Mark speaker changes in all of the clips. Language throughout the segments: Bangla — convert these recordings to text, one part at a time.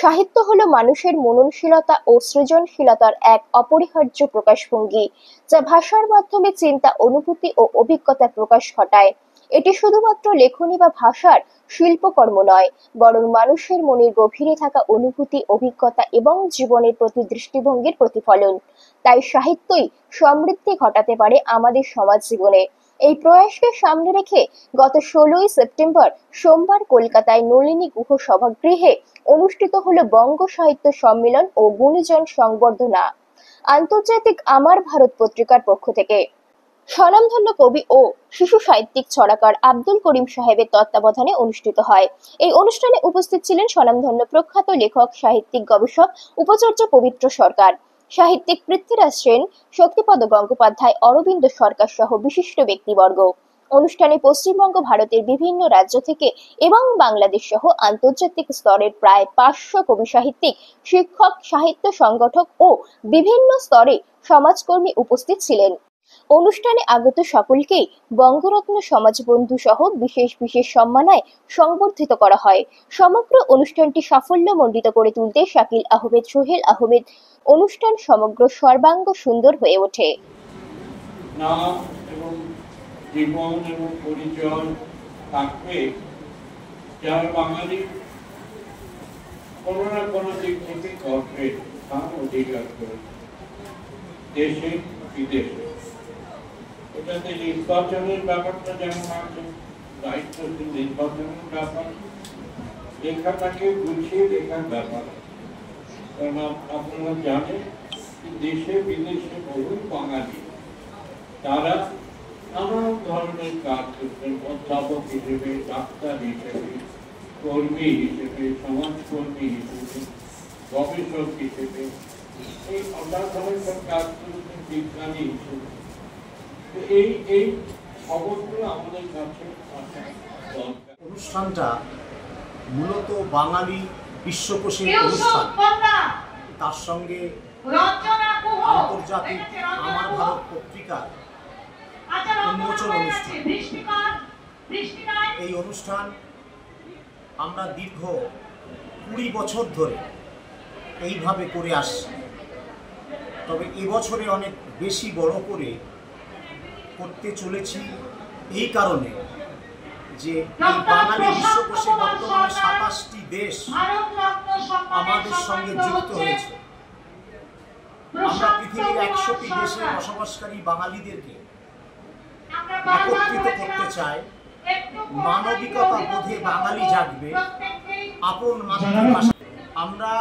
Speaker 1: সাহিত্য হলো মানুষের মননশীলতা ও সৃজনশীলতার এক অপরিহার্য প্রকাশভঙ্গি, যা ভাষার মাধ্যমে চিন্তা, অনুভূতি ও অভিজ্ঞতার প্রকাশ ঘটায়। এটি শুধুমাত্র লেখনী বা ভাষার শিল্পকর্ম নয়, বরং মানুষের মনের গভীরে থাকা অনুভূতি, অভিজ্ঞতা এবং জীবনের প্রতি দৃষ্টিভঙ্গির প্রতিফলন। তাই সাহিত্যই সমৃদ্ধি ঘটাতে পারে আমাদের সমাজ জীবনে। এই প্রয়াসকে সামনে রেখে গত 16ই সেপ্টেম্বর সোমবার কলকাতায় নলিনী গুহ সভাগৃহে অনুষ্ঠিত হলো বঙ্গ সাহিত্য সম্মেলন ও গুণীজন সংবর্ধনা। আন্তর্জাতিক আমার ভারত পত্রিকার পক্ষ থেকে স্বনামধন্য কবি ও শিশু সাহিত্যিক ছড়াকার আব্দুল করিম সাহেবের তত্ত্বাবধানে অনুষ্ঠিত হয়। এই অনুষ্ঠানে উপস্থিত ছিলেন স্বনামধন্য প্রখ্যাত লেখক, সাহিত্যিক, গবেষক উপাচার্য পবিত্র সরকার, সাহিত্যিক পৃথ্বীরাজ সেন, শক্তিপদ গঙ্গোপাধ্যায়, অরবিন্দ সরকার সহ বিশিষ্ট ব্যক্তিবর্গ। অনুষ্ঠানে পশ্চিমবঙ্গ, ভারতের বিভিন্ন রাজ্য থেকে এবং বাংলাদেশ সহ আন্তর্জাতিক স্তরের প্রায় 500 কবি, সাহিত্যিক, শিক্ষক, সাহিত্য সংগঠক ও বিভিন্ন স্তরে সমাজকর্মী উপস্থিত ছিলেন। অনুষ্ঠানে আগত সকলকেই বঙ্গরত্ন, সমাজবন্ধু সহ বিশেষ বিশেষ সম্মানায় সংবর্ধিত করা হয়। সমগ্র অনুষ্ঠানটি সাফল্যমণ্ডিত করে তুলতে শাকিল আহমেদ, সোহেল আহমেদ অনুষ্ঠান সমগ্র সর্বাঙ্গ সুন্দর হয়ে ওঠে।
Speaker 2: নাম এবং জীবন এবং পরিচয় থাকবে, যার বাঙালি কোনো না কোনো দিক থেকে গর্বের স্থান অধিকার করে দেশে বিদেশে। এটাতে নির্বাচনের ব্যাপারটা যেমন আছে, দায়িত্বশীল নির্বাচনের ব্যাপার, লেখাটাকে গুছিয়ে লেখার ব্যাপার। কারণ আপনারা জানেন দেশে বিদেশে বহু বাঙালি, তারা নানা ধরনের কাজ করছেন, অধ্যাপক হিসেবে, ডাক্তার হিসেবে, কর্মী হিসেবে, সমাজকর্মী হিসেবে, গবেষক হিসেবে, এই অন্যান্য কাজ করছেন, বিজ্ঞানী হিসেবে। এই খবরগুলো আমাদের কাছে
Speaker 3: অনুষ্ঠানটা মূলত বাঙালি বিশ্বকোষের অনুষ্ঠান, তার সঙ্গে আন্তর্জাতিক আমার ভারত পত্রিকার উন্মোচন অনুষ্ঠান। এই অনুষ্ঠান আমরা দীর্ঘ 20 বছর ধরে এইভাবে করে আসছি, তবে এবছরে অনেক বেশি বড় করে করতে চলেছি এই কারণে যে এই বাঙালি বিশ্বকোষে বর্তমানে 27টি দেশ আমাদের সঙ্গে যুক্ত হয়েছে। আমরা পৃথিবীর 100টি দেশে বসবাসকারী বাঙালিদেরকে একত্রিত করতে চাই। মানবিকতা বোধে বাঙালি জাগবে, আপন মাতৃভাষা। আমরা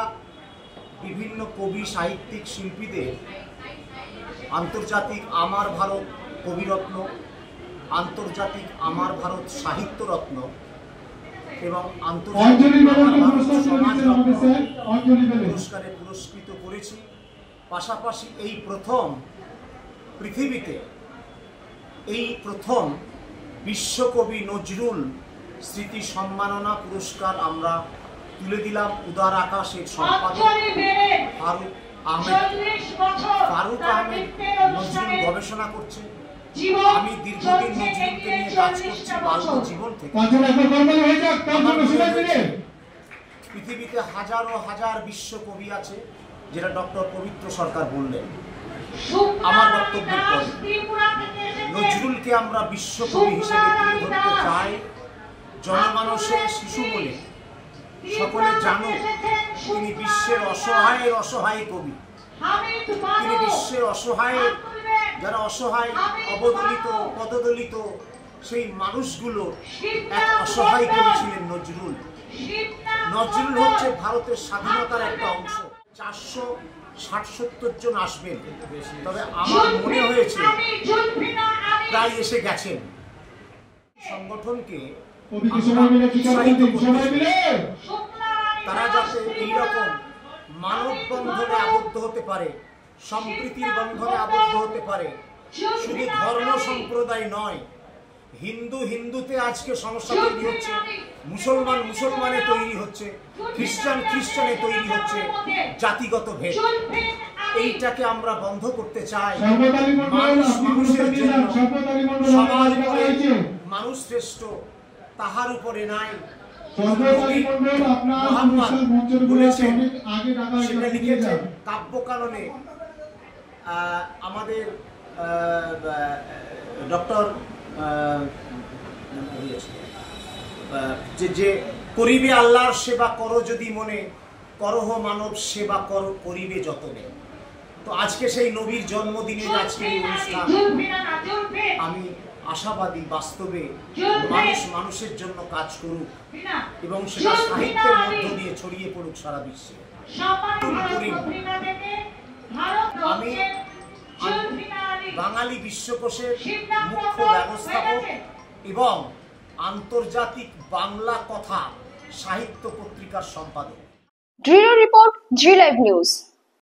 Speaker 3: বিভিন্ন কবি, সাহিত্যিক, শিল্পীদের আন্তর্জাতিক আমার ভারত কবিরত্ন, আন্তর্জাতিক আমার ভারত সাহিত্যরত্ন এবং আন্তর্জাতিক আমার ভারত সমাজরত্ন পুরস্কারে পুরস্কৃত করেছি। পাশাপাশি এই প্রথম পৃথিবীতে বিশ্বকবি নজরুল স্মৃতি সম্মাননা পুরস্কার আমরা তুলে দিলাম উদার আকাশের সম্পাদক ফারুক আহমেদ। নজরুল গবেষণা করছে, আমি দীর্ঘদিন নজরুলকে নিয়ে কাজ করছি বাল্য জীবন থেকে। পৃথিবীতে হাজারো হাজার বিশ্বকবি আছে, যেটা ডক্টর পবিত্র সরকার বললেন আমার বক্তব্যের পরে। নজরুলকে আমরা বিশ্বকবি হিসেবে তুলে ধরতে চাই। জনমানসে শিশু বলে সকলে জানুক তিনি বিশ্বের অসহায়ের অসহায় কবি। তিনি বিশ্বের অসহায়, যারা অসহায়, অবদলিত, পদদলিত, সেই মানুষগুলো এক অসহায় কবি ছিলেন নজরুল। নজরুল হচ্ছে ভারতের স্বাধীনতার একটা অংশ। 460-70 জন আসবেন, তবে আমার মনে হয়েছে প্রায় এসে গেছেন। সংগঠনকে উৎসাহিত করতে, তারা যাতে এইরকম মানববন্ধনে আবদ্ধ হতে পারে, সম্প্রীতির বন্ধনে আবদ্ধ হতে পারে। শুধু ধর্ম সম্প্রদায় নয়, হিন্দু হিন্দুতে আজকে সমস্যা তৈরি হচ্ছে, মুসলমান মুসলমানে তৈরি হচ্ছে, খ্রিস্টান খ্রিস্টানে তৈরি হচ্ছে, জাতিগত ভেদ। এইটাকে আমরা বন্ধ করতে চাই। মানুষ মানুষের জন্য, সবার উপরে মানুষ শ্রেষ্ঠ, তাহার উপরে নাই। বলেছেন সেটা লিখেছেন কাব্যকাননে আমাদের ডক্টর যে করিবে আল্লাহর সেবা করো যদি মনে করহ মানব সেবা করো করিবে যতনে। তো আজকে সেই নবীর জন্মদিনের আজকের এই অনুষ্ঠান, আমি আশাবাদী বাস্তবে মানুষ মানুষের জন্য কাজ করুক এবং সেটা সাহিত্যের মধ্য দিয়ে ছড়িয়ে পড়ুক সারা বিশ্বে। আমি বাঙালি বিশ্বকোষের মুখ্য ব্যবস্থাপক এবং আন্তর্জাতিক বাংলা কথা সাহিত্য পত্রিকার সম্পাদক।
Speaker 1: ব্যুরো রিপোর্ট, জি লাইভ নিউজ।